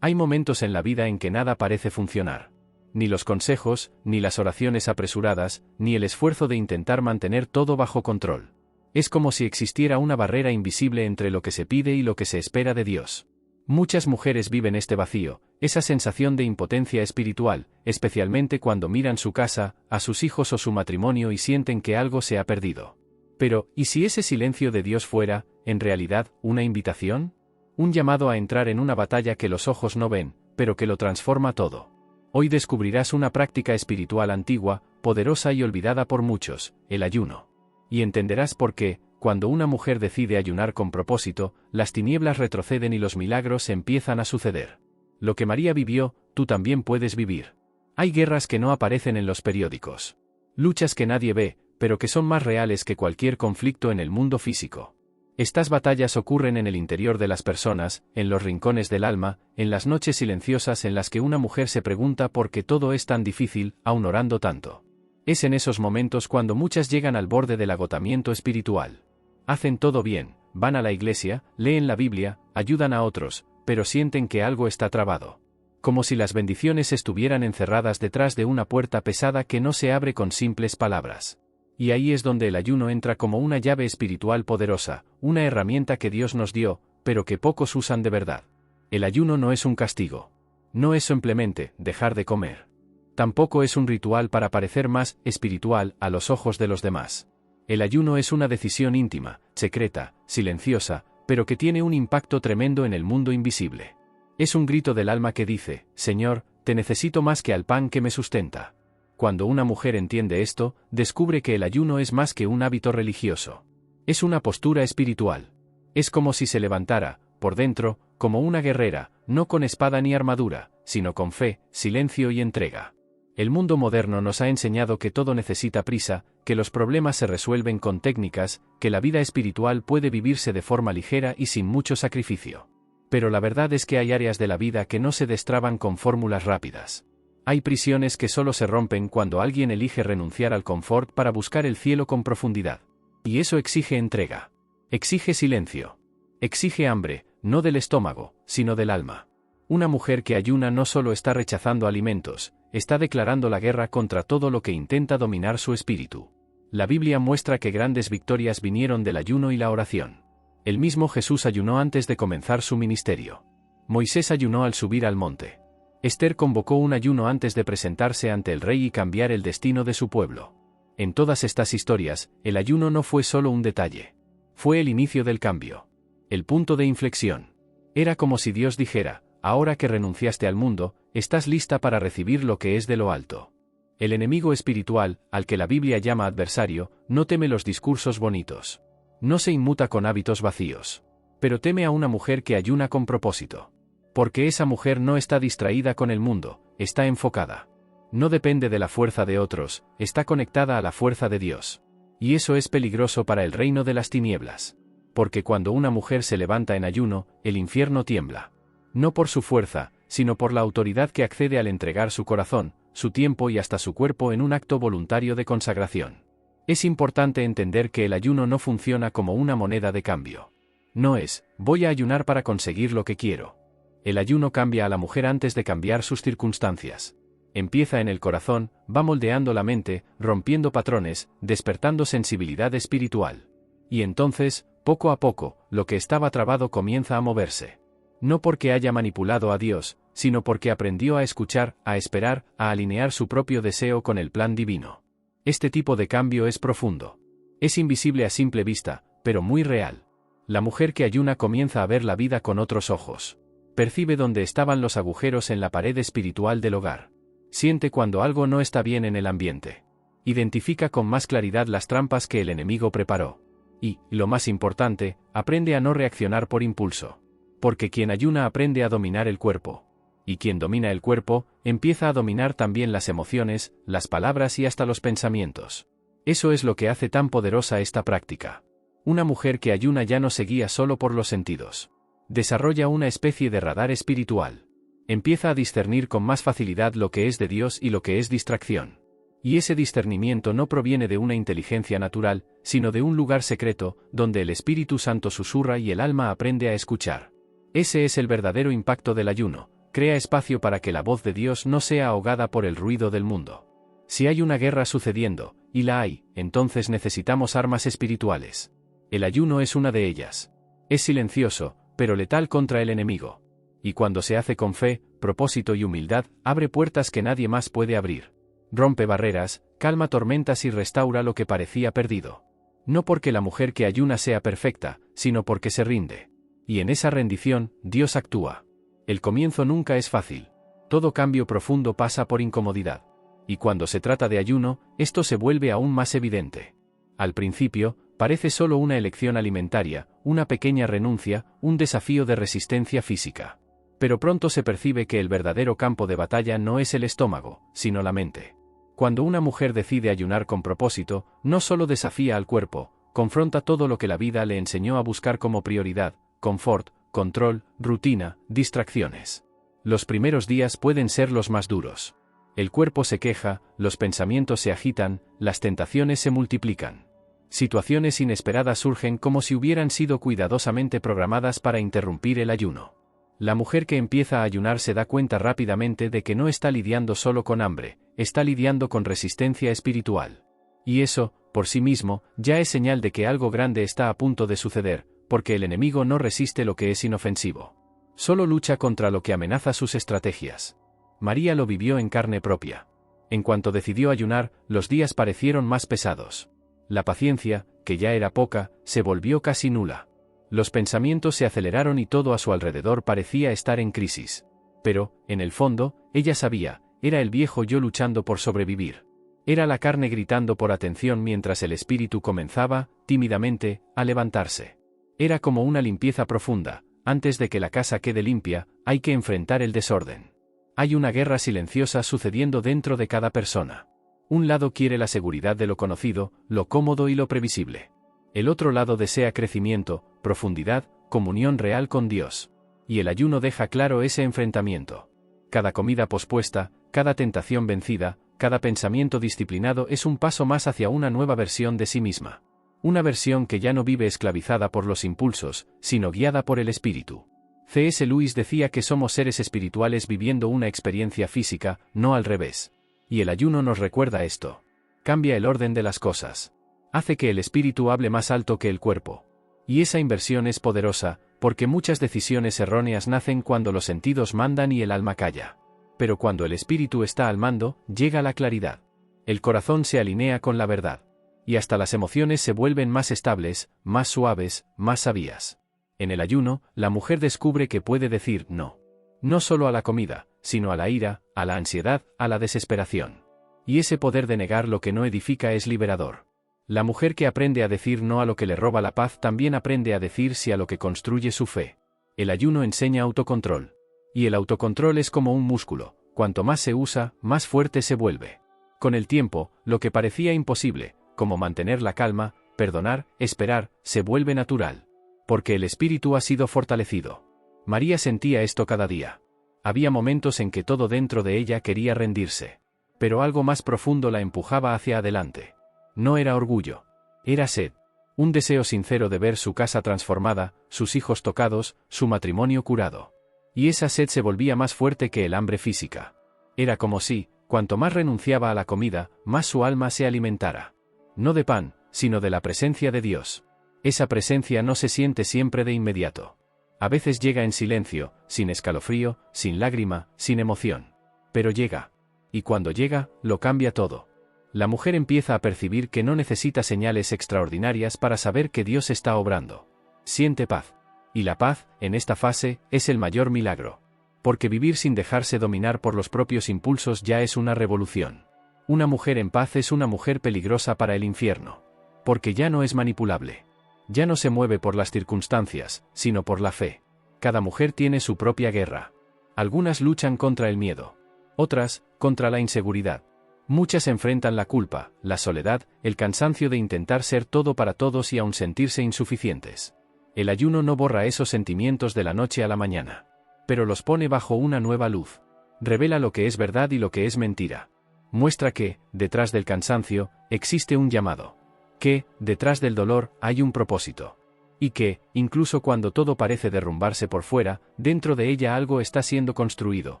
Hay momentos en la vida en que nada parece funcionar. Ni los consejos, ni las oraciones apresuradas, ni el esfuerzo de intentar mantener todo bajo control. Es como si existiera una barrera invisible entre lo que se pide y lo que se espera de Dios. Muchas mujeres viven este vacío, esa sensación de impotencia espiritual, especialmente cuando miran su casa, a sus hijos o su matrimonio y sienten que algo se ha perdido. Pero, ¿y si ese silencio de Dios fuera, en realidad, una invitación? Un llamado a entrar en una batalla que los ojos no ven, pero que lo transforma todo. Hoy descubrirás una práctica espiritual antigua, poderosa y olvidada por muchos, el ayuno. Y entenderás por qué, cuando una mujer decide ayunar con propósito, las tinieblas retroceden y los milagros empiezan a suceder. Lo que María vivió, tú también puedes vivir. Hay guerras que no aparecen en los periódicos. Luchas que nadie ve, pero que son más reales que cualquier conflicto en el mundo físico. Estas batallas ocurren en el interior de las personas, en los rincones del alma, en las noches silenciosas en las que una mujer se pregunta por qué todo es tan difícil, aun orando tanto. Es en esos momentos cuando muchas llegan al borde del agotamiento espiritual. Hacen todo bien, van a la iglesia, leen la Biblia, ayudan a otros, pero sienten que algo está trabado. Como si las bendiciones estuvieran encerradas detrás de una puerta pesada que no se abre con simples palabras. Y ahí es donde el ayuno entra como una llave espiritual poderosa, una herramienta que Dios nos dio, pero que pocos usan de verdad. El ayuno no es un castigo. No es simplemente dejar de comer. Tampoco es un ritual para parecer más espiritual a los ojos de los demás. El ayuno es una decisión íntima, secreta, silenciosa, pero que tiene un impacto tremendo en el mundo invisible. Es un grito del alma que dice, Señor, te necesito más que al pan que me sustenta. Cuando una mujer entiende esto, descubre que el ayuno es más que un hábito religioso. Es una postura espiritual. Es como si se levantara, por dentro, como una guerrera, no con espada ni armadura, sino con fe, silencio y entrega. El mundo moderno nos ha enseñado que todo necesita prisa, que los problemas se resuelven con técnicas, que la vida espiritual puede vivirse de forma ligera y sin mucho sacrificio. Pero la verdad es que hay áreas de la vida que no se destraban con fórmulas rápidas. Hay prisiones que solo se rompen cuando alguien elige renunciar al confort para buscar el cielo con profundidad. Y eso exige entrega. Exige silencio. Exige hambre, no del estómago, sino del alma. Una mujer que ayuna no solo está rechazando alimentos, está declarando la guerra contra todo lo que intenta dominar su espíritu. La Biblia muestra que grandes victorias vinieron del ayuno y la oración. El mismo Jesús ayunó antes de comenzar su ministerio. Moisés ayunó al subir al monte. Esther convocó un ayuno antes de presentarse ante el rey y cambiar el destino de su pueblo. En todas estas historias, el ayuno no fue solo un detalle. Fue el inicio del cambio. El punto de inflexión. Era como si Dios dijera, ahora que renunciaste al mundo, estás lista para recibir lo que es de lo alto. El enemigo espiritual, al que la Biblia llama adversario, no teme los discursos bonitos. No se inmuta con hábitos vacíos. Pero teme a una mujer que ayuna con propósito. Porque esa mujer no está distraída con el mundo, está enfocada. No depende de la fuerza de otros, está conectada a la fuerza de Dios. Y eso es peligroso para el reino de las tinieblas. Porque cuando una mujer se levanta en ayuno, el infierno tiembla. No por su fuerza, sino por la autoridad que accede al entregar su corazón, su tiempo y hasta su cuerpo en un acto voluntario de consagración. Es importante entender que el ayuno no funciona como una moneda de cambio. No es, voy a ayunar para conseguir lo que quiero. El ayuno cambia a la mujer antes de cambiar sus circunstancias. Empieza en el corazón, va moldeando la mente, rompiendo patrones, despertando sensibilidad espiritual. Y entonces, poco a poco, lo que estaba trabado comienza a moverse. No porque haya manipulado a Dios, sino porque aprendió a escuchar, a esperar, a alinear su propio deseo con el plan divino. Este tipo de cambio es profundo. Es invisible a simple vista, pero muy real. La mujer que ayuna comienza a ver la vida con otros ojos. Percibe dónde estaban los agujeros en la pared espiritual del hogar. Siente cuando algo no está bien en el ambiente. Identifica con más claridad las trampas que el enemigo preparó. Y, lo más importante, aprende a no reaccionar por impulso. Porque quien ayuna aprende a dominar el cuerpo. Y quien domina el cuerpo, empieza a dominar también las emociones, las palabras y hasta los pensamientos. Eso es lo que hace tan poderosa esta práctica. Una mujer que ayuna ya no se guía solo por los sentidos. Desarrolla una especie de radar espiritual. Empieza a discernir con más facilidad lo que es de Dios y lo que es distracción. Y ese discernimiento no proviene de una inteligencia natural, sino de un lugar secreto, donde el Espíritu Santo susurra y el alma aprende a escuchar. Ese es el verdadero impacto del ayuno, crea espacio para que la voz de Dios no sea ahogada por el ruido del mundo. Si hay una guerra sucediendo, y la hay, entonces necesitamos armas espirituales. El ayuno es una de ellas. Es silencioso, pero letal contra el enemigo. Y cuando se hace con fe, propósito y humildad, abre puertas que nadie más puede abrir. Rompe barreras, calma tormentas y restaura lo que parecía perdido. No porque la mujer que ayuna sea perfecta, sino porque se rinde. Y en esa rendición, Dios actúa. El comienzo nunca es fácil. Todo cambio profundo pasa por incomodidad. Y cuando se trata de ayuno, esto se vuelve aún más evidente. Al principio, parece solo una elección alimentaria, una pequeña renuncia, un desafío de resistencia física. Pero pronto se percibe que el verdadero campo de batalla no es el estómago, sino la mente. Cuando una mujer decide ayunar con propósito, no solo desafía al cuerpo, confronta todo lo que la vida le enseñó a buscar como prioridad: confort, control, rutina, distracciones. Los primeros días pueden ser los más duros. El cuerpo se queja, los pensamientos se agitan, las tentaciones se multiplican. Situaciones inesperadas surgen como si hubieran sido cuidadosamente programadas para interrumpir el ayuno. La mujer que empieza a ayunar se da cuenta rápidamente de que no está lidiando solo con hambre, está lidiando con resistencia espiritual. Y eso, por sí mismo, ya es señal de que algo grande está a punto de suceder, porque el enemigo no resiste lo que es inofensivo. Solo lucha contra lo que amenaza sus estrategias. María lo vivió en carne propia. En cuanto decidió ayunar, los días parecieron más pesados. La paciencia, que ya era poca, se volvió casi nula. Los pensamientos se aceleraron y todo a su alrededor parecía estar en crisis. Pero, en el fondo, ella sabía, era el viejo yo luchando por sobrevivir. Era la carne gritando por atención mientras el espíritu comenzaba, tímidamente, a levantarse. Era como una limpieza profunda: antes de que la casa quede limpia, hay que enfrentar el desorden. Hay una guerra silenciosa sucediendo dentro de cada persona. Un lado quiere la seguridad de lo conocido, lo cómodo y lo previsible. El otro lado desea crecimiento, profundidad, comunión real con Dios. Y el ayuno deja claro ese enfrentamiento. Cada comida pospuesta, cada tentación vencida, cada pensamiento disciplinado es un paso más hacia una nueva versión de sí misma. Una versión que ya no vive esclavizada por los impulsos, sino guiada por el espíritu. C.S. Lewis decía que somos seres espirituales viviendo una experiencia física, no al revés. Y el ayuno nos recuerda esto. Cambia el orden de las cosas. Hace que el espíritu hable más alto que el cuerpo. Y esa inversión es poderosa, porque muchas decisiones erróneas nacen cuando los sentidos mandan y el alma calla. Pero cuando el espíritu está al mando, llega la claridad. El corazón se alinea con la verdad. Y hasta las emociones se vuelven más estables, más suaves, más sabias. En el ayuno, la mujer descubre que puede decir no. No solo a la comida, sino a la ira, a la ansiedad, a la desesperación. Y ese poder de negar lo que no edifica es liberador. La mujer que aprende a decir no a lo que le roba la paz también aprende a decir sí a lo que construye su fe. El ayuno enseña autocontrol. Y el autocontrol es como un músculo: cuanto más se usa, más fuerte se vuelve. Con el tiempo, lo que parecía imposible, como mantener la calma, perdonar, esperar, se vuelve natural. Porque el espíritu ha sido fortalecido. María sentía esto cada día. Había momentos en que todo dentro de ella quería rendirse. Pero algo más profundo la empujaba hacia adelante. No era orgullo. Era sed. Un deseo sincero de ver su casa transformada, sus hijos tocados, su matrimonio curado. Y esa sed se volvía más fuerte que el hambre física. Era como si, cuanto más renunciaba a la comida, más su alma se alimentara. No de pan, sino de la presencia de Dios. Esa presencia no se siente siempre de inmediato. A veces llega en silencio, sin escalofrío, sin lágrima, sin emoción. Pero llega. Y cuando llega, lo cambia todo. La mujer empieza a percibir que no necesita señales extraordinarias para saber que Dios está obrando. Siente paz. Y la paz, en esta fase, es el mayor milagro. Porque vivir sin dejarse dominar por los propios impulsos ya es una revolución. Una mujer en paz es una mujer peligrosa para el infierno. Porque ya no es manipulable. Ya no se mueve por las circunstancias, sino por la fe. Cada mujer tiene su propia guerra. Algunas luchan contra el miedo. Otras, contra la inseguridad. Muchas enfrentan la culpa, la soledad, el cansancio de intentar ser todo para todos y aún sentirse insuficientes. El ayuno no borra esos sentimientos de la noche a la mañana. Pero los pone bajo una nueva luz. Revela lo que es verdad y lo que es mentira. Muestra que, detrás del cansancio, existe un llamado. Que, detrás del dolor, hay un propósito. Y que, incluso cuando todo parece derrumbarse por fuera, dentro de ella algo está siendo construido,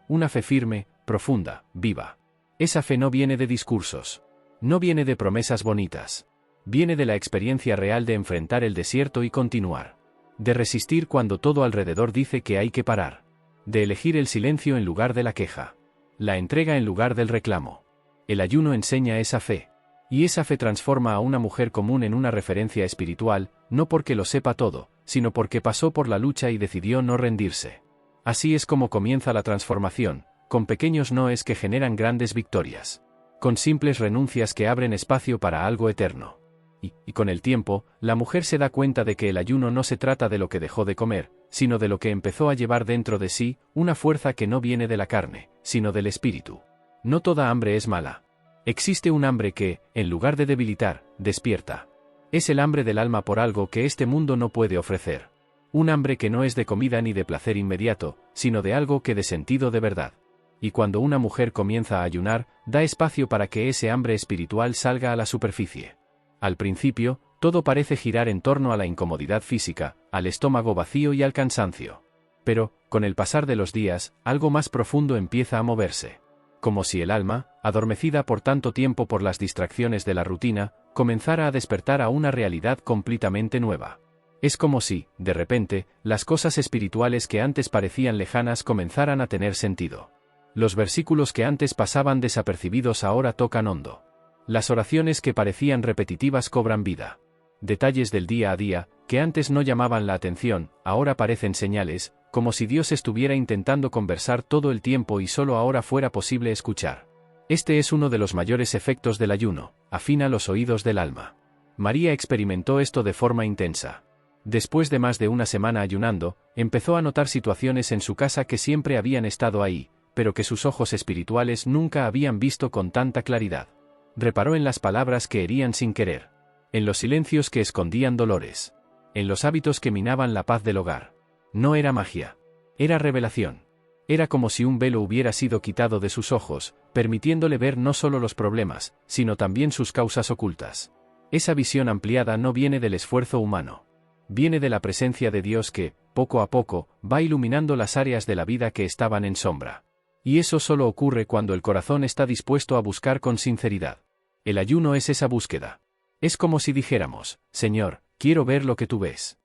una fe firme, profunda, viva. Esa fe no viene de discursos. No viene de promesas bonitas. Viene de la experiencia real de enfrentar el desierto y continuar. De resistir cuando todo alrededor dice que hay que parar. De elegir el silencio en lugar de la queja. La entrega en lugar del reclamo. El ayuno enseña esa fe. Y esa fe transforma a una mujer común en una referencia espiritual, no porque lo sepa todo, sino porque pasó por la lucha y decidió no rendirse. Así es como comienza la transformación, con pequeños noes que generan grandes victorias. Con simples renuncias que abren espacio para algo eterno. Y con el tiempo, la mujer se da cuenta de que el ayuno no se trata de lo que dejó de comer, sino de lo que empezó a llevar dentro de sí, una fuerza que no viene de la carne, sino del espíritu. No toda hambre es mala. Existe un hambre que, en lugar de debilitar, despierta. Es el hambre del alma por algo que este mundo no puede ofrecer. Un hambre que no es de comida ni de placer inmediato, sino de algo que de sentido de verdad. Y cuando una mujer comienza a ayunar, da espacio para que ese hambre espiritual salga a la superficie. Al principio, todo parece girar en torno a la incomodidad física, al estómago vacío y al cansancio. Pero, con el pasar de los días, algo más profundo empieza a moverse. Como si el alma, adormecida por tanto tiempo por las distracciones de la rutina, comenzara a despertar a una realidad completamente nueva. Es como si, de repente, las cosas espirituales que antes parecían lejanas comenzaran a tener sentido. Los versículos que antes pasaban desapercibidos ahora tocan hondo. Las oraciones que parecían repetitivas cobran vida. Detalles del día a día, que antes no llamaban la atención, ahora parecen señales, como si Dios estuviera intentando conversar todo el tiempo y solo ahora fuera posible escuchar. Este es uno de los mayores efectos del ayuno, afina los oídos del alma. María experimentó esto de forma intensa. Después de más de una semana ayunando, empezó a notar situaciones en su casa que siempre habían estado ahí, pero que sus ojos espirituales nunca habían visto con tanta claridad. Reparó en las palabras que herían sin querer. En los silencios que escondían dolores. En los hábitos que minaban la paz del hogar. No era magia. Era revelación. Era como si un velo hubiera sido quitado de sus ojos, permitiéndole ver no solo los problemas, sino también sus causas ocultas. Esa visión ampliada no viene del esfuerzo humano. Viene de la presencia de Dios que, poco a poco, va iluminando las áreas de la vida que estaban en sombra. Y eso solo ocurre cuando el corazón está dispuesto a buscar con sinceridad. El ayuno es esa búsqueda. Es como si dijéramos, Señor, quiero ver lo que tú ves.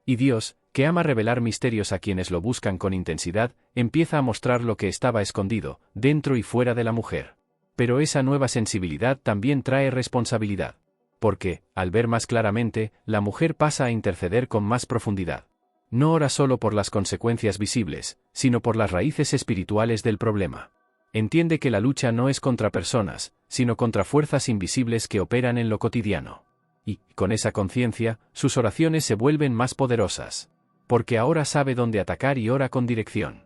Y Dios, que ama revelar misterios a quienes lo buscan con intensidad, empieza a mostrar lo que estaba escondido, dentro y fuera de la mujer. Pero esa nueva sensibilidad también trae responsabilidad. Porque, al ver más claramente, la mujer pasa a interceder con más profundidad. No ora solo por las consecuencias visibles, sino por las raíces espirituales del problema. Entiende que la lucha no es contra personas, sino contra fuerzas invisibles que operan en lo cotidiano. Y, con esa conciencia, sus oraciones se vuelven más poderosas. Porque ahora sabe dónde atacar y ora con dirección.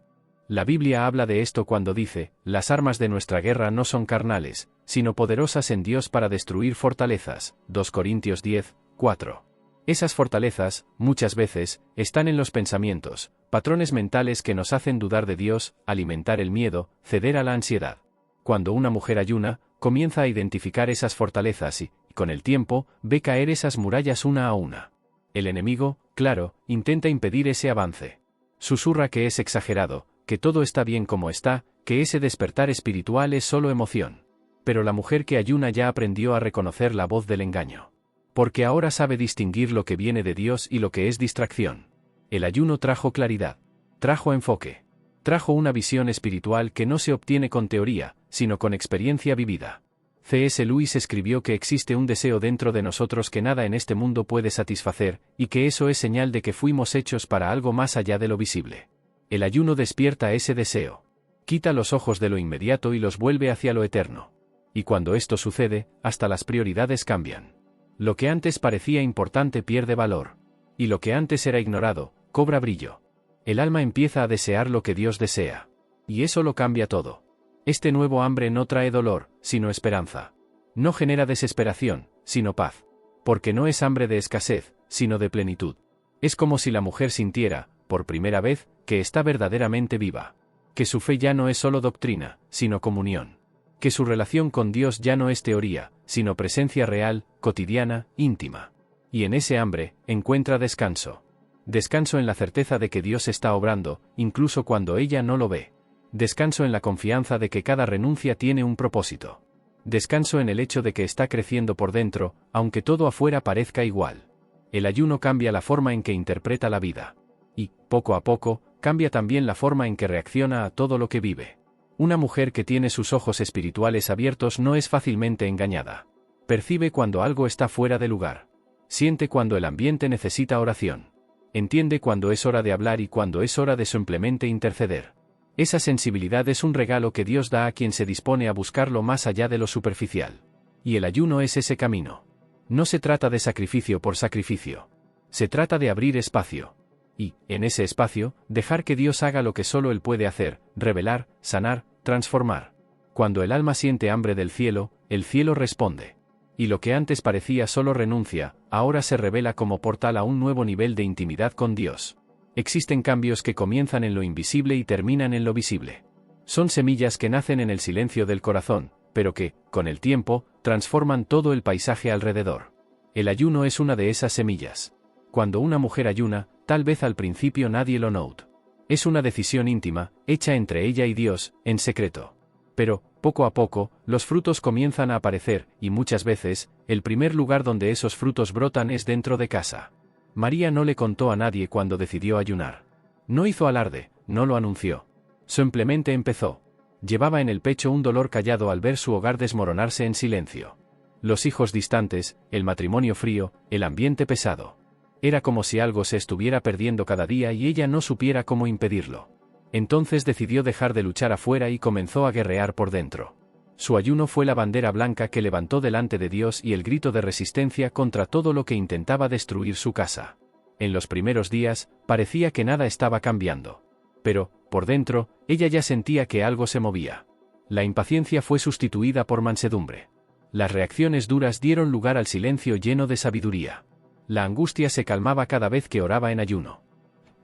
La Biblia habla de esto cuando dice, las armas de nuestra guerra no son carnales, sino poderosas en Dios para destruir fortalezas. 2 Corintios 10, 4. Esas fortalezas, muchas veces, están en los pensamientos, patrones mentales que nos hacen dudar de Dios, alimentar el miedo, ceder a la ansiedad. Cuando una mujer ayuna, comienza a identificar esas fortalezas y, con el tiempo, ve caer esas murallas una a una. El enemigo, claro, intenta impedir ese avance. Susurra que es exagerado, que todo está bien como está, que ese despertar espiritual es solo emoción. Pero la mujer que ayuna ya aprendió a reconocer la voz del engaño. Porque ahora sabe distinguir lo que viene de Dios y lo que es distracción. El ayuno trajo claridad. Trajo enfoque. Trajo una visión espiritual que no se obtiene con teoría, sino con experiencia vivida. C.S. Lewis escribió que existe un deseo dentro de nosotros que nada en este mundo puede satisfacer, y que eso es señal de que fuimos hechos para algo más allá de lo visible. El ayuno despierta ese deseo. Quita los ojos de lo inmediato y los vuelve hacia lo eterno. Y cuando esto sucede, hasta las prioridades cambian. Lo que antes parecía importante pierde valor. Y lo que antes era ignorado, cobra brillo. El alma empieza a desear lo que Dios desea. Y eso lo cambia todo. Este nuevo hambre no trae dolor, sino esperanza. No genera desesperación, sino paz. Porque no es hambre de escasez, sino de plenitud. Es como si la mujer sintiera, por primera vez, que está verdaderamente viva. Que su fe ya no es solo doctrina, sino comunión. Que su relación con Dios ya no es teoría, sino presencia real, cotidiana, íntima. Y en ese hambre, encuentra descanso. Descanso en la certeza de que Dios está obrando, incluso cuando ella no lo ve. Descanso en la confianza de que cada renuncia tiene un propósito. Descanso en el hecho de que está creciendo por dentro, aunque todo afuera parezca igual. El ayuno cambia la forma en que interpreta la vida. Y, poco a poco, cambia también la forma en que reacciona a todo lo que vive. Una mujer que tiene sus ojos espirituales abiertos no es fácilmente engañada. Percibe cuando algo está fuera de lugar. Siente cuando el ambiente necesita oración. Entiende cuando es hora de hablar y cuando es hora de simplemente interceder. Esa sensibilidad es un regalo que Dios da a quien se dispone a buscarlo más allá de lo superficial. Y el ayuno es ese camino. No se trata de sacrificio por sacrificio. Se trata de abrir espacio. Y, en ese espacio, dejar que Dios haga lo que solo Él puede hacer: revelar, sanar, transformar. Cuando el alma siente hambre del cielo, el cielo responde. Y lo que antes parecía solo renuncia, ahora se revela como portal a un nuevo nivel de intimidad con Dios. Existen cambios que comienzan en lo invisible y terminan en lo visible. Son semillas que nacen en el silencio del corazón, pero que, con el tiempo, transforman todo el paisaje alrededor. El ayuno es una de esas semillas. Cuando una mujer ayuna, tal vez al principio nadie lo note. Es una decisión íntima, hecha entre ella y Dios, en secreto. Pero, poco a poco, los frutos comienzan a aparecer, y muchas veces, el primer lugar donde esos frutos brotan es dentro de casa. María no le contó a nadie cuando decidió ayunar. No hizo alarde, no lo anunció. Simplemente empezó. Llevaba en el pecho un dolor callado al ver su hogar desmoronarse en silencio. Los hijos distantes, el matrimonio frío, el ambiente pesado. Era como si algo se estuviera perdiendo cada día y ella no supiera cómo impedirlo. Entonces decidió dejar de luchar afuera y comenzó a guerrear por dentro. Su ayuno fue la bandera blanca que levantó delante de Dios y el grito de resistencia contra todo lo que intentaba destruir su casa. En los primeros días, parecía que nada estaba cambiando. Pero, por dentro, ella ya sentía que algo se movía. La impaciencia fue sustituida por mansedumbre. Las reacciones duras dieron lugar al silencio lleno de sabiduría. La angustia se calmaba cada vez que oraba en ayuno.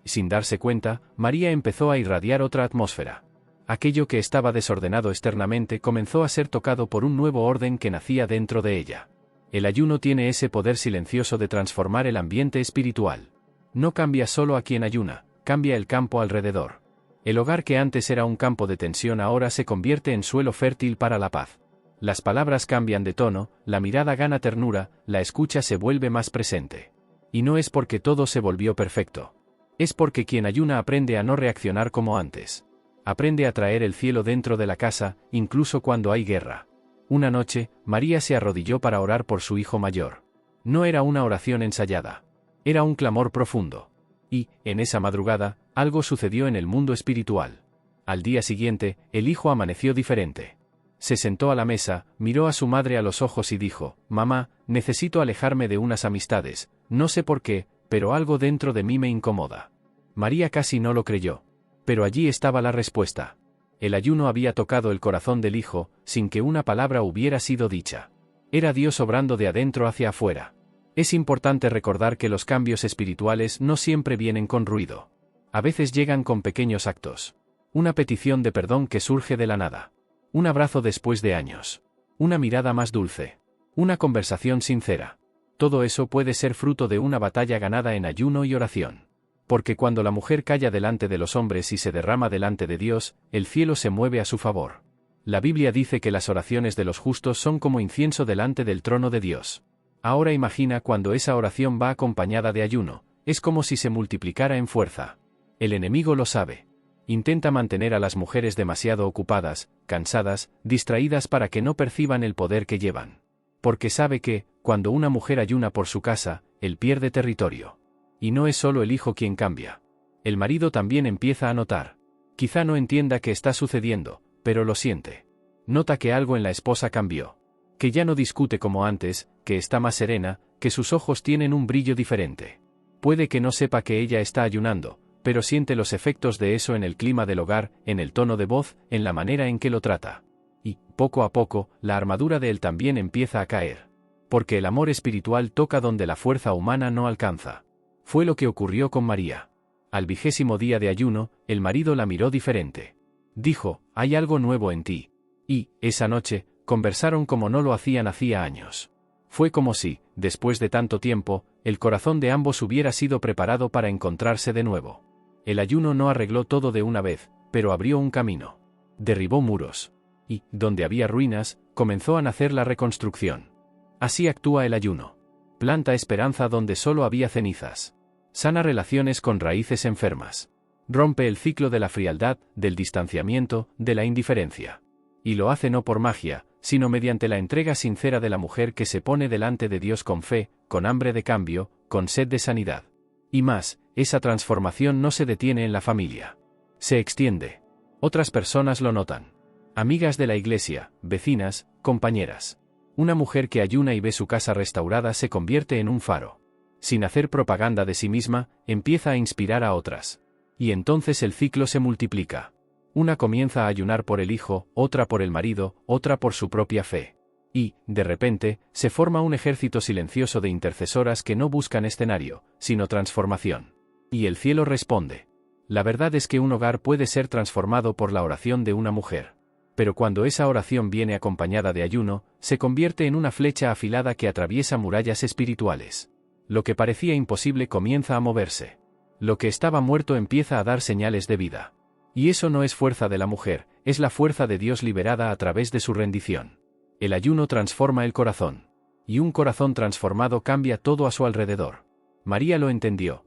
Sin darse cuenta, María empezó a irradiar otra atmósfera. Aquello que estaba desordenado externamente comenzó a ser tocado por un nuevo orden que nacía dentro de ella. El ayuno tiene ese poder silencioso de transformar el ambiente espiritual. No cambia solo a quien ayuna, cambia el campo alrededor. El hogar que antes era un campo de tensión ahora se convierte en suelo fértil para la paz. Las palabras cambian de tono, la mirada gana ternura, la escucha se vuelve más presente. Y no es porque todo se volvió perfecto. Es porque quien ayuna aprende a no reaccionar como antes. Aprende a traer el cielo dentro de la casa, incluso cuando hay guerra. Una noche, María se arrodilló para orar por su hijo mayor. No era una oración ensayada. Era un clamor profundo. Y, en esa madrugada, algo sucedió en el mundo espiritual. Al día siguiente, el hijo amaneció diferente. Se sentó a la mesa, miró a su madre a los ojos y dijo: «Mamá, necesito alejarme de unas amistades, no sé por qué, pero algo dentro de mí me incomoda». María casi no lo creyó. Pero allí estaba la respuesta. El ayuno había tocado el corazón del hijo, sin que una palabra hubiera sido dicha. Era Dios obrando de adentro hacia afuera. Es importante recordar que los cambios espirituales no siempre vienen con ruido. A veces llegan con pequeños actos. Una petición de perdón que surge de la nada. Un abrazo después de años. Una mirada más dulce. Una conversación sincera. Todo eso puede ser fruto de una batalla ganada en ayuno y oración. Porque cuando la mujer calla delante de los hombres y se derrama delante de Dios, el cielo se mueve a su favor. La Biblia dice que las oraciones de los justos son como incienso delante del trono de Dios. Ahora imagina cuando esa oración va acompañada de ayuno, es como si se multiplicara en fuerza. El enemigo lo sabe. Intenta mantener a las mujeres demasiado ocupadas, cansadas, distraídas para que no perciban el poder que llevan. Porque sabe que, cuando una mujer ayuna por su casa, él pierde territorio. Y no es solo el hijo quien cambia. El marido también empieza a notar. Quizá no entienda qué está sucediendo, pero lo siente. Nota que algo en la esposa cambió. Que ya no discute como antes, que está más serena, que sus ojos tienen un brillo diferente. Puede que no sepa que ella está ayunando, pero siente los efectos de eso en el clima del hogar, en el tono de voz, en la manera en que lo trata. Y, poco a poco, la armadura de él también empieza a caer. Porque el amor espiritual toca donde la fuerza humana no alcanza. Fue lo que ocurrió con María. Al 20º día de ayuno, el marido la miró diferente. Dijo: «Hay algo nuevo en ti». Y, esa noche, conversaron como no lo hacían hacía años. Fue como si, después de tanto tiempo, El corazón de ambos hubiera sido preparado para encontrarse de nuevo. El ayuno no arregló todo de una vez, pero abrió un camino. Derribó muros. Y, donde había ruinas, comenzó a nacer la reconstrucción. Así actúa el ayuno. Planta esperanza donde solo había cenizas. Sana relaciones con raíces enfermas. Rompe el ciclo de la frialdad, del distanciamiento, de la indiferencia. Y lo hace no por magia, sino mediante la entrega sincera de la mujer que se pone delante de Dios con fe, con hambre de cambio, con sed de sanidad. Y más, esa transformación no se detiene en la familia. Se extiende. Otras personas lo notan. Amigas de la iglesia, vecinas, compañeras. Una mujer que ayuna y ve su casa restaurada se convierte en un faro. Sin hacer propaganda de sí misma, empieza a inspirar a otras. Y entonces el ciclo se multiplica. Una comienza a ayunar por el hijo, otra por el marido, otra por su propia fe. Y, de repente, se forma un ejército silencioso de intercesoras que no buscan escenario, sino transformación. Y el cielo responde. La verdad es que un hogar puede ser transformado por la oración de una mujer. Pero cuando esa oración viene acompañada de ayuno, se convierte en una flecha afilada que atraviesa murallas espirituales. Lo que parecía imposible comienza a moverse. Lo que estaba muerto empieza a dar señales de vida. Y eso no es fuerza de la mujer, es la fuerza de Dios liberada a través de su rendición. El ayuno transforma el corazón. Y un corazón transformado cambia todo a su alrededor. María lo entendió.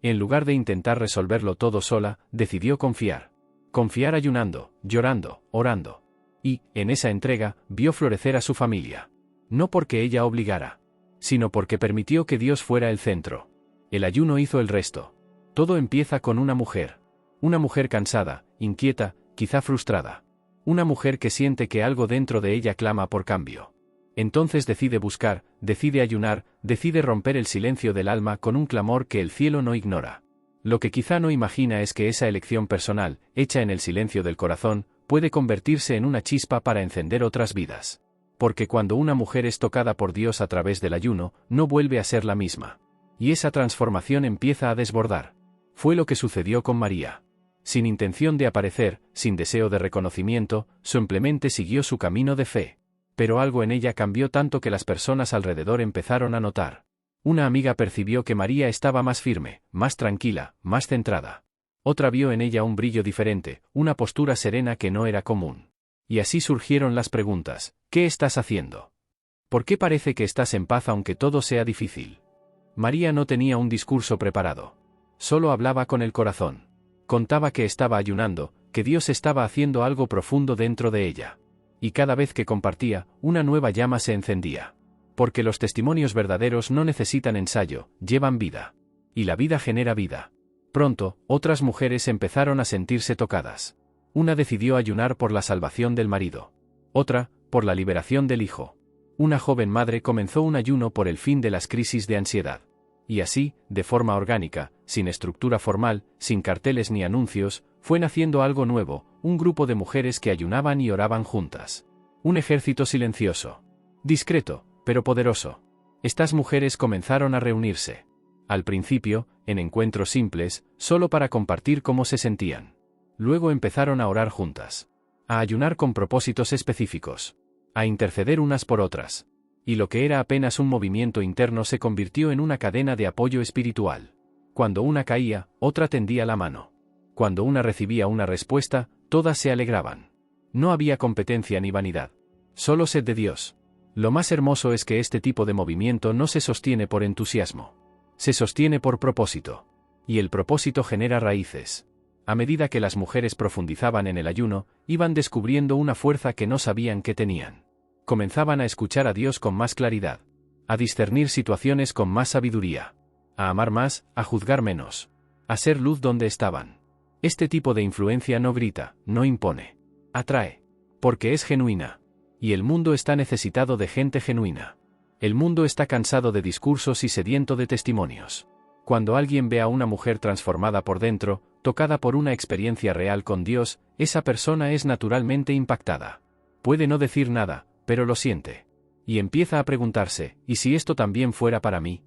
En lugar de intentar resolverlo todo sola, decidió confiar. Confiar ayunando, llorando, orando. Y, en esa entrega, vio florecer a su familia. No porque ella obligara, sino porque permitió que Dios fuera el centro. El ayuno hizo el resto. Todo empieza con una mujer. Una mujer cansada, inquieta, quizá frustrada. Una mujer que siente que algo dentro de ella clama por cambio. Entonces decide buscar, decide ayunar, decide romper el silencio del alma con un clamor que el cielo no ignora. Lo que quizá no imagina es que esa elección personal, hecha en el silencio del corazón, puede convertirse en una chispa para encender otras vidas. Porque cuando una mujer es tocada por Dios a través del ayuno, no vuelve a ser la misma. Y esa transformación empieza a desbordar. Fue lo que sucedió con María. Sin intención de aparecer, sin deseo de reconocimiento, simplemente siguió su camino de fe. Pero algo en ella cambió tanto que las personas alrededor empezaron a notar. Una amiga percibió que María estaba más firme, más tranquila, más centrada. Otra vio en ella un brillo diferente, una postura serena que no era común. Y así surgieron las preguntas: ¿qué estás haciendo? ¿Por qué parece que estás en paz aunque todo sea difícil? María no tenía un discurso preparado. Solo hablaba con el corazón. Contaba que estaba ayunando, que Dios estaba haciendo algo profundo dentro de ella. Y cada vez que compartía, una nueva llama se encendía. Porque los testimonios verdaderos no necesitan ensayo, llevan vida. Y la vida genera vida. Pronto, otras mujeres empezaron a sentirse tocadas. Una decidió ayunar por la salvación del marido. Otra, por la liberación del hijo. Una joven madre comenzó un ayuno por el fin de las crisis de ansiedad. Y así, de forma orgánica, sin estructura formal, sin carteles ni anuncios, fue naciendo algo nuevo, un grupo de mujeres que ayunaban y oraban juntas. Un ejército silencioso. Discreto, pero poderoso. Estas mujeres comenzaron a reunirse. Al principio, en encuentros simples, solo para compartir cómo se sentían. Luego empezaron a orar juntas. A ayunar con propósitos específicos. A interceder unas por otras. Y lo que era apenas un movimiento interno se convirtió en una cadena de apoyo espiritual. Cuando una caía, otra tendía la mano. Cuando una recibía una respuesta, todas se alegraban. No había competencia ni vanidad. Solo sed de Dios. Lo más hermoso es que este tipo de movimiento no se sostiene por entusiasmo. Se sostiene por propósito. Y el propósito genera raíces. A medida que las mujeres profundizaban en el ayuno, iban descubriendo una fuerza que no sabían que tenían. Comenzaban a escuchar a Dios con más claridad. A discernir situaciones con más sabiduría. A amar más, a juzgar menos. A ser luz donde estaban. Este tipo de influencia no grita, no impone. Atrae. Porque es genuina. Y el mundo está necesitado de gente genuina. El mundo está cansado de discursos y sediento de testimonios. Cuando alguien ve a una mujer transformada por dentro, tocada por una experiencia real con Dios, esa persona es naturalmente impactada. Puede no decir nada, pero lo siente. Y empieza a preguntarse, ¿y si esto también fuera para mí?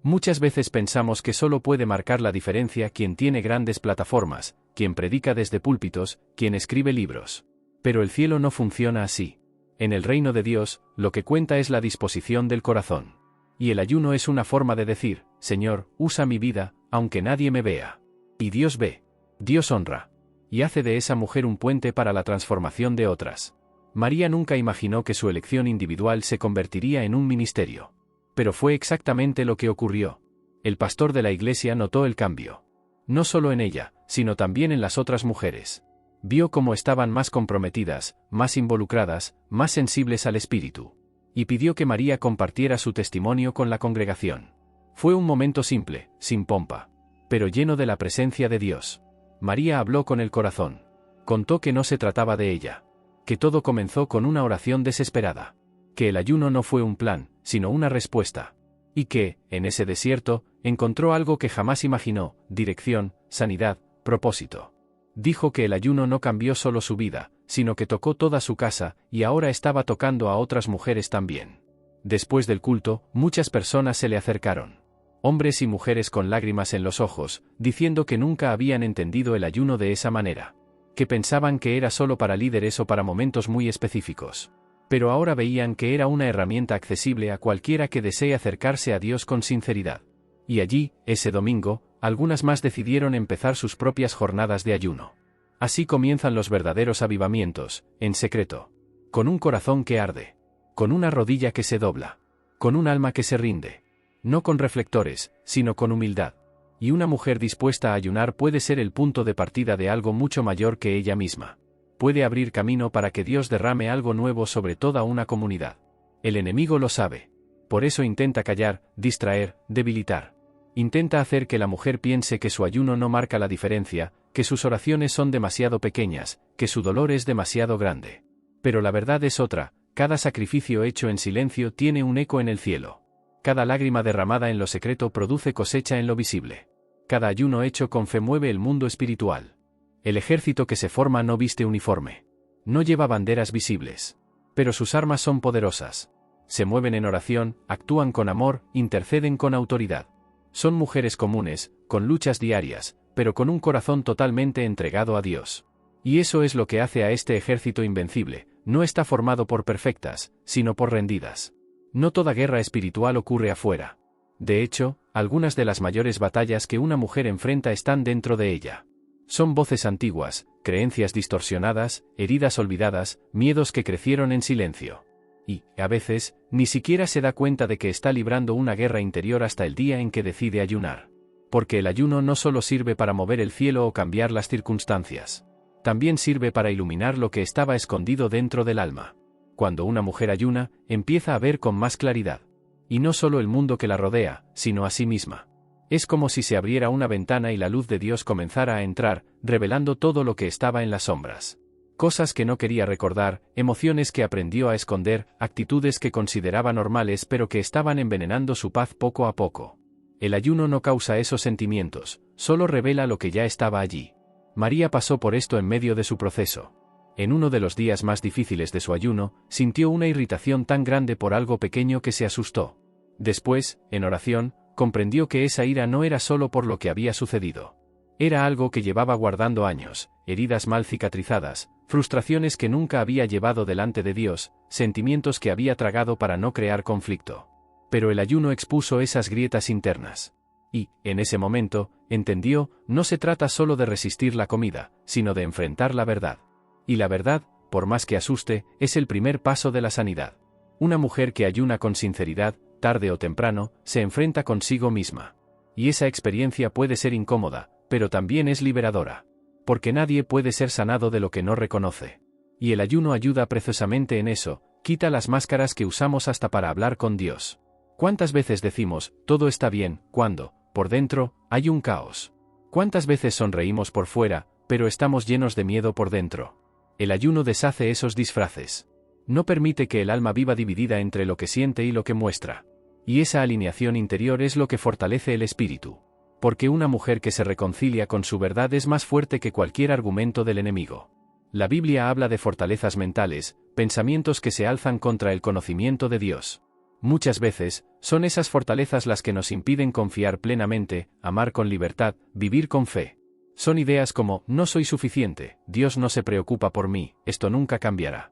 Muchas veces pensamos que solo puede marcar la diferencia quien tiene grandes plataformas, quien predica desde púlpitos, quien escribe libros. Pero el cielo no funciona así. En el reino de Dios, lo que cuenta es la disposición del corazón. Y el ayuno es una forma de decir, Señor, usa mi vida, aunque nadie me vea. Y Dios ve. Dios honra. Y hace de esa mujer un puente para la transformación de otras. María nunca imaginó que su elección individual se convertiría en un ministerio. Pero fue exactamente lo que ocurrió. El pastor de la iglesia notó el cambio. No solo en ella, sino también en las otras mujeres. Vio cómo estaban más comprometidas, más involucradas, más sensibles al espíritu. Y pidió que María compartiera su testimonio con la congregación. Fue un momento simple, sin pompa, pero lleno de la presencia de Dios. María habló con el corazón. Contó que no se trataba de ella. Que todo comenzó con una oración desesperada. Que el ayuno no fue un plan, sino una respuesta. Y que, en ese desierto, encontró algo que jamás imaginó: dirección, sanidad, propósito. Dijo que el ayuno no cambió solo su vida, sino que tocó toda su casa, y ahora estaba tocando a otras mujeres también. Después del culto, muchas personas se le acercaron. Hombres y mujeres con lágrimas en los ojos, diciendo que nunca habían entendido el ayuno de esa manera. Que pensaban que era solo para líderes o para momentos muy específicos. Pero ahora veían que era una herramienta accesible a cualquiera que desee acercarse a Dios con sinceridad. Y allí, ese domingo, algunas más decidieron empezar sus propias jornadas de ayuno. Así comienzan los verdaderos avivamientos, en secreto. Con un corazón que arde. Con una rodilla que se dobla. Con un alma que se rinde. No con reflectores, sino con humildad. Y una mujer dispuesta a ayunar puede ser el punto de partida de algo mucho mayor que ella misma. Puede abrir camino para que Dios derrame algo nuevo sobre toda una comunidad. El enemigo lo sabe. Por eso intenta callar, distraer, debilitar. Intenta hacer que la mujer piense que su ayuno no marca la diferencia, que sus oraciones son demasiado pequeñas, que su dolor es demasiado grande. Pero la verdad es otra: cada sacrificio hecho en silencio tiene un eco en el cielo. Cada lágrima derramada en lo secreto produce cosecha en lo visible. Cada ayuno hecho con fe mueve el mundo espiritual. El ejército que se forma no viste uniforme. No lleva banderas visibles. Pero sus armas son poderosas. Se mueven en oración, actúan con amor, interceden con autoridad. Son mujeres comunes, con luchas diarias, pero con un corazón totalmente entregado a Dios. Y eso es lo que hace a este ejército invencible: no está formado por perfectas, sino por rendidas. No toda guerra espiritual ocurre afuera. De hecho, algunas de las mayores batallas que una mujer enfrenta están dentro de ella. Son voces antiguas, creencias distorsionadas, heridas olvidadas, miedos que crecieron en silencio. Y, a veces, ni siquiera se da cuenta de que está librando una guerra interior hasta el día en que decide ayunar. Porque el ayuno no solo sirve para mover el cielo o cambiar las circunstancias. También sirve para iluminar lo que estaba escondido dentro del alma. Cuando una mujer ayuna, empieza a ver con más claridad. Y no solo el mundo que la rodea, sino a sí misma. Es como si se abriera una ventana y la luz de Dios comenzara a entrar, revelando todo lo que estaba en las sombras. Cosas que no quería recordar, emociones que aprendió a esconder, actitudes que consideraba normales pero que estaban envenenando su paz poco a poco. El ayuno no causa esos sentimientos, solo revela lo que ya estaba allí. María pasó por esto en medio de su proceso. En uno de los días más difíciles de su ayuno, sintió una irritación tan grande por algo pequeño que se asustó. Después, en oración, comprendió que esa ira no era solo por lo que había sucedido. Era algo que llevaba guardando años, heridas mal cicatrizadas, frustraciones que nunca había llevado delante de Dios, sentimientos que había tragado para no crear conflicto. Pero el ayuno expuso esas grietas internas. Y, en ese momento, entendió: no se trata solo de resistir la comida, sino de enfrentar la verdad. Y la verdad, por más que asuste, es el primer paso de la sanidad. Una mujer que ayuna con sinceridad, tarde o temprano, se enfrenta consigo misma. Y esa experiencia puede ser incómoda, pero también es liberadora. Porque nadie puede ser sanado de lo que no reconoce. Y el ayuno ayuda precisamente en eso: quita las máscaras que usamos hasta para hablar con Dios. ¿Cuántas veces decimos, todo está bien, cuando, por dentro, hay un caos? ¿Cuántas veces sonreímos por fuera, pero estamos llenos de miedo por dentro? El ayuno deshace esos disfraces. No permite que el alma viva dividida entre lo que siente y lo que muestra. Y esa alineación interior es lo que fortalece el espíritu. Porque una mujer que se reconcilia con su verdad es más fuerte que cualquier argumento del enemigo. La Biblia habla de fortalezas mentales, pensamientos que se alzan contra el conocimiento de Dios. Muchas veces, son esas fortalezas las que nos impiden confiar plenamente, amar con libertad, vivir con fe. Son ideas como: no soy suficiente, Dios no se preocupa por mí, esto nunca cambiará.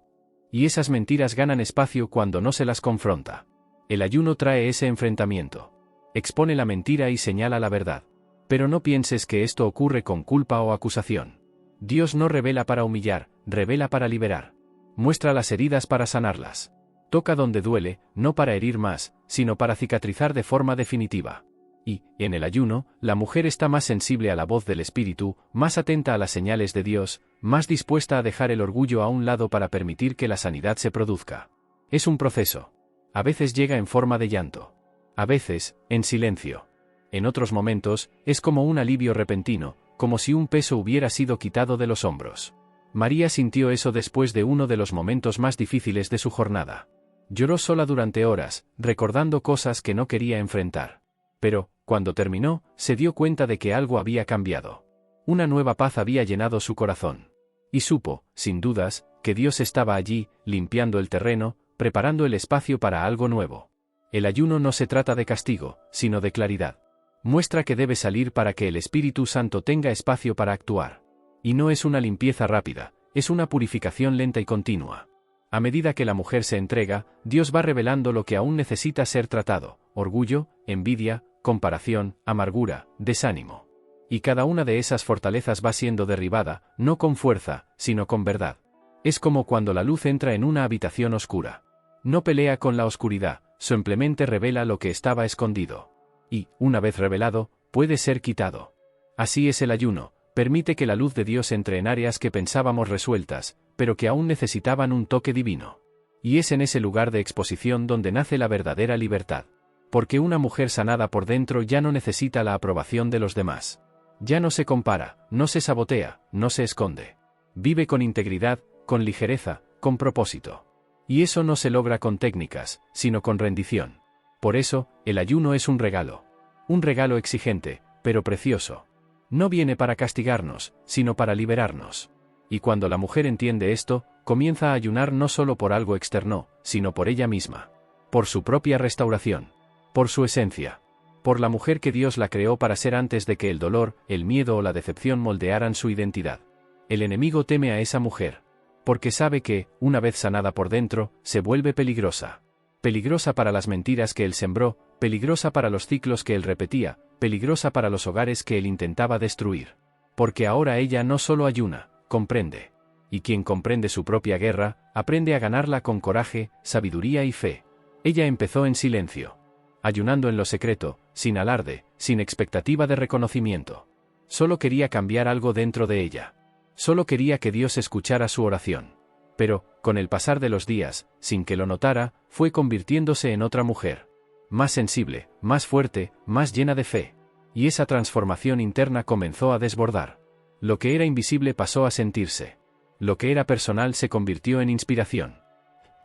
Y esas mentiras ganan espacio cuando no se las confronta. El ayuno trae ese enfrentamiento. Expone la mentira y señala la verdad. Pero no pienses que esto ocurre con culpa o acusación. Dios no revela para humillar, revela para liberar. Muestra las heridas para sanarlas. Toca donde duele, no para herir más, sino para cicatrizar de forma definitiva. Y, en el ayuno, la mujer está más sensible a la voz del Espíritu, más atenta a las señales de Dios, más dispuesta a dejar el orgullo a un lado para permitir que la sanidad se produzca. Es un proceso. A veces llega en forma de llanto. A veces, en silencio. En otros momentos, es como un alivio repentino, como si un peso hubiera sido quitado de los hombros. María sintió eso después de uno de los momentos más difíciles de su jornada. Lloró sola durante horas, recordando cosas que no quería enfrentar. Pero, cuando terminó, se dio cuenta de que algo había cambiado. Una nueva paz había llenado su corazón. Y supo, sin dudas, que Dios estaba allí, limpiando el terreno, preparando el espacio para algo nuevo. El ayuno no se trata de castigo, sino de claridad. Muestra que debe salir para que el Espíritu Santo tenga espacio para actuar. Y no es una limpieza rápida, es una purificación lenta y continua. A medida que la mujer se entrega, Dios va revelando lo que aún necesita ser tratado: orgullo, envidia, comparación, amargura, desánimo. Y cada una de esas fortalezas va siendo derribada, no con fuerza, sino con verdad. Es como cuando la luz entra en una habitación oscura. No pelea con la oscuridad, simplemente revela lo que estaba escondido. Y, una vez revelado, puede ser quitado. Así es el ayuno, permite que la luz de Dios entre en áreas que pensábamos resueltas, pero que aún necesitaban un toque divino. Y es en ese lugar de exposición donde nace la verdadera libertad. Porque una mujer sanada por dentro ya no necesita la aprobación de los demás. Ya no se compara, no se sabotea, no se esconde. Vive con integridad, con ligereza, con propósito. Y eso no se logra con técnicas, sino con rendición. Por eso, el ayuno es un regalo. Un regalo exigente, pero precioso. No viene para castigarnos, sino para liberarnos. Y cuando la mujer entiende esto, comienza a ayunar no solo por algo externo, sino por ella misma. Por su propia restauración. Por su esencia. Por la mujer que Dios la creó para ser antes de que el dolor, el miedo o la decepción moldearan su identidad. El enemigo teme a esa mujer. Porque sabe que, una vez sanada por dentro, se vuelve peligrosa. Peligrosa para las mentiras que él sembró, peligrosa para los ciclos que él repetía, peligrosa para los hogares que él intentaba destruir. Porque ahora ella no solo ayuna, comprende. Y quien comprende su propia guerra, aprende a ganarla con coraje, sabiduría y fe. Ella empezó en silencio. Ayunando en lo secreto, sin alarde, sin expectativa de reconocimiento. Solo quería cambiar algo dentro de ella. Solo quería que Dios escuchara su oración. Pero, con el pasar de los días, sin que lo notara, fue convirtiéndose en otra mujer. Más sensible, más fuerte, más llena de fe. Y esa transformación interna comenzó a desbordar. Lo que era invisible pasó a sentirse. Lo que era personal se convirtió en inspiración.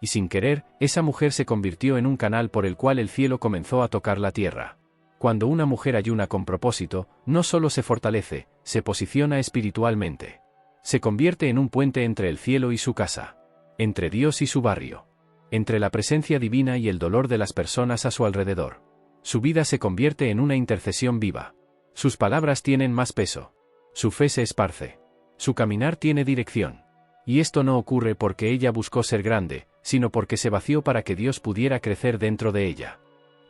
Y sin querer, esa mujer se convirtió en un canal por el cual el cielo comenzó a tocar la tierra. Cuando una mujer ayuna con propósito, no solo se fortalece, se posiciona espiritualmente. Se convierte en un puente entre el cielo y su casa. Entre Dios y su barrio. Entre la presencia divina y el dolor de las personas a su alrededor. Su vida se convierte en una intercesión viva. Sus palabras tienen más peso. Su fe se esparce. Su caminar tiene dirección. Y esto no ocurre porque ella buscó ser grande, sino porque se vació para que Dios pudiera crecer dentro de ella.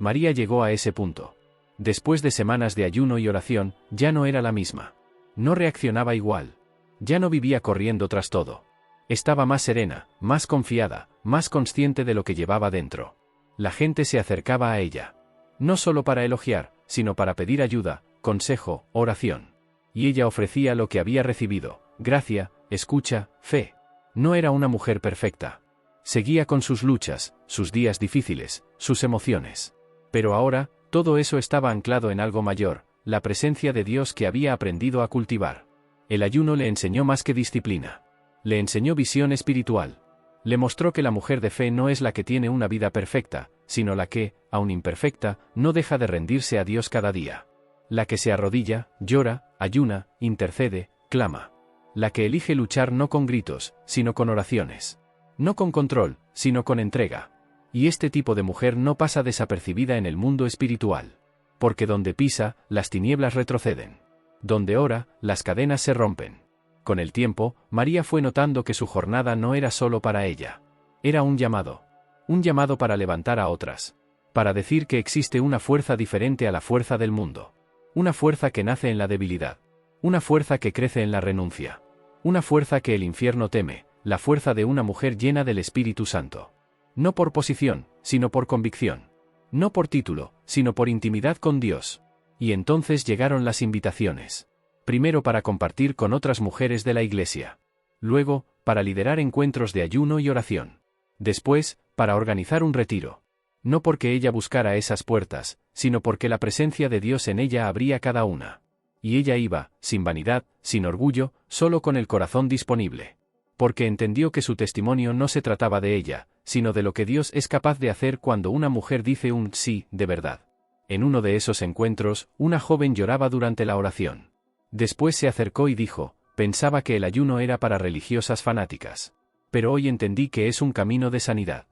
María llegó a ese punto. Después de semanas de ayuno y oración, ya no era la misma. No reaccionaba igual. Ya no vivía corriendo tras todo. Estaba más serena, más confiada, más consciente de lo que llevaba dentro. La gente se acercaba a ella. No solo para elogiar, sino para pedir ayuda, consejo, oración. Y ella ofrecía lo que había recibido: gracia, escucha, fe. No era una mujer perfecta. Seguía con sus luchas, sus días difíciles, sus emociones. Pero ahora, todo eso estaba anclado en algo mayor, la presencia de Dios que había aprendido a cultivar. El ayuno le enseñó más que disciplina. Le enseñó visión espiritual. Le mostró que la mujer de fe no es la que tiene una vida perfecta, sino la que, aun imperfecta, no deja de rendirse a Dios cada día. La que se arrodilla, llora, ayuna, intercede, clama. La que elige luchar no con gritos, sino con oraciones. No con control, sino con entrega. Y este tipo de mujer no pasa desapercibida en el mundo espiritual. Porque donde pisa, las tinieblas retroceden. Donde ora, las cadenas se rompen. Con el tiempo, María fue notando que su jornada no era solo para ella. Era un llamado. Un llamado para levantar a otras. para decir que existe una fuerza diferente a la fuerza del mundo. Una fuerza que nace en la debilidad. Una fuerza que crece en la renuncia. Una fuerza que el infierno teme, la fuerza de una mujer llena del Espíritu Santo. No por posición, sino por convicción. No por título, sino por intimidad con Dios. Y entonces llegaron las invitaciones. Primero para compartir con otras mujeres de la iglesia. Luego, para liderar encuentros de ayuno y oración. Después, para organizar un retiro. No porque ella buscara esas puertas, sino porque la presencia de Dios en ella abría cada una. Y ella iba, sin vanidad, sin orgullo, solo con el corazón disponible. Porque entendió que su testimonio no se trataba de ella, sino de lo que Dios es capaz de hacer cuando una mujer dice un sí, de verdad. En uno de esos encuentros, una joven lloraba durante la oración. Después se acercó y dijo, pensaba que el ayuno era para religiosas fanáticas. Pero hoy entendí que es un camino de sanidad.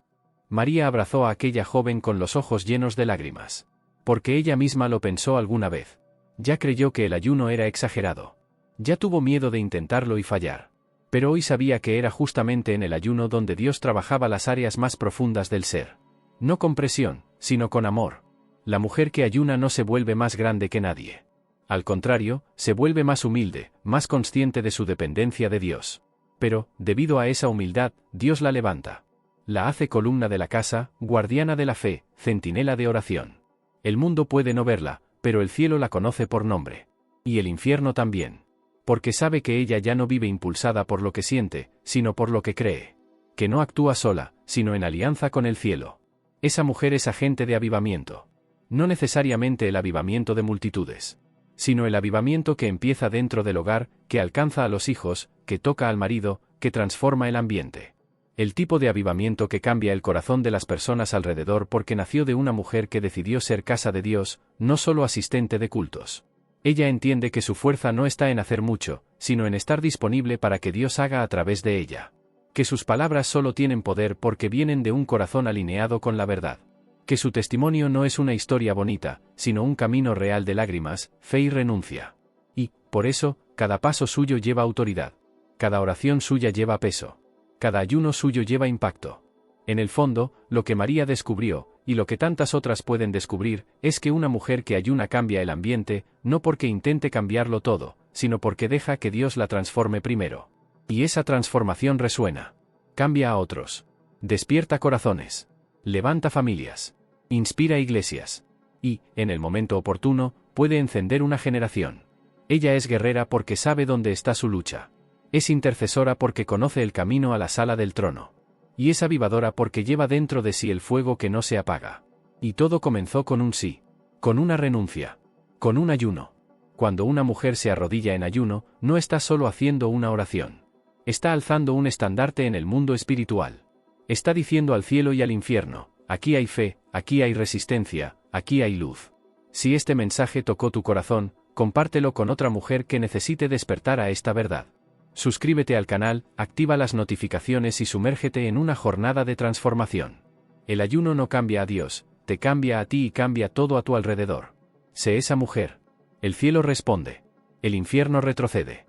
María abrazó a aquella joven con los ojos llenos de lágrimas. Porque ella misma lo pensó alguna vez. Ya creyó que el ayuno era exagerado. Ya tuvo miedo de intentarlo y fallar. Pero hoy sabía que era justamente en el ayuno donde Dios trabajaba las áreas más profundas del ser. No con presión, sino con amor. La mujer que ayuna no se vuelve más grande que nadie. Al contrario, se vuelve más humilde, más consciente de su dependencia de Dios. Pero, debido a esa humildad, Dios la levanta. La hace columna de la casa, guardiana de la fe, centinela de oración. El mundo puede no verla, pero el cielo la conoce por nombre. Y el infierno también. Porque sabe que ella ya no vive impulsada por lo que siente, sino por lo que cree. Que no actúa sola, sino en alianza con el cielo. Esa mujer es agente de avivamiento. No necesariamente el avivamiento de multitudes. Sino el avivamiento que empieza dentro del hogar, que alcanza a los hijos, que toca al marido, que transforma el ambiente. El tipo de avivamiento que cambia el corazón de las personas alrededor porque nació de una mujer que decidió ser casa de Dios, no solo asistente de cultos. Ella entiende que su fuerza no está en hacer mucho, sino en estar disponible para que Dios haga a través de ella. Que sus palabras solo tienen poder porque vienen de un corazón alineado con la verdad. Que su testimonio no es una historia bonita, sino un camino real de lágrimas, fe y renuncia. Y, por eso, cada paso suyo lleva autoridad. Cada oración suya lleva peso. Cada ayuno suyo lleva impacto. En el fondo, lo que María descubrió, y lo que tantas otras pueden descubrir, es que una mujer que ayuna cambia el ambiente, no porque intente cambiarlo todo, sino porque deja que Dios la transforme primero. Y esa transformación resuena. Cambia a otros. Despierta corazones. Levanta familias. Inspira iglesias. Y, en el momento oportuno, puede encender una generación. Ella es guerrera porque sabe dónde está su lucha. Es intercesora porque conoce el camino a la sala del trono. Y es avivadora porque lleva dentro de sí el fuego que no se apaga. Y todo comenzó con un sí. Con una renuncia. Con un ayuno. Cuando una mujer se arrodilla en ayuno, no está solo haciendo una oración. Está alzando un estandarte en el mundo espiritual. Está diciendo al cielo y al infierno, aquí hay fe, aquí hay resistencia, aquí hay luz. Si este mensaje tocó tu corazón, compártelo con otra mujer que necesite despertar a esta verdad. Suscríbete al canal, activa las notificaciones y sumérgete en una jornada de transformación. El ayuno no cambia a Dios, te cambia a ti y cambia todo a tu alrededor. Sé esa mujer. El cielo responde. El infierno retrocede.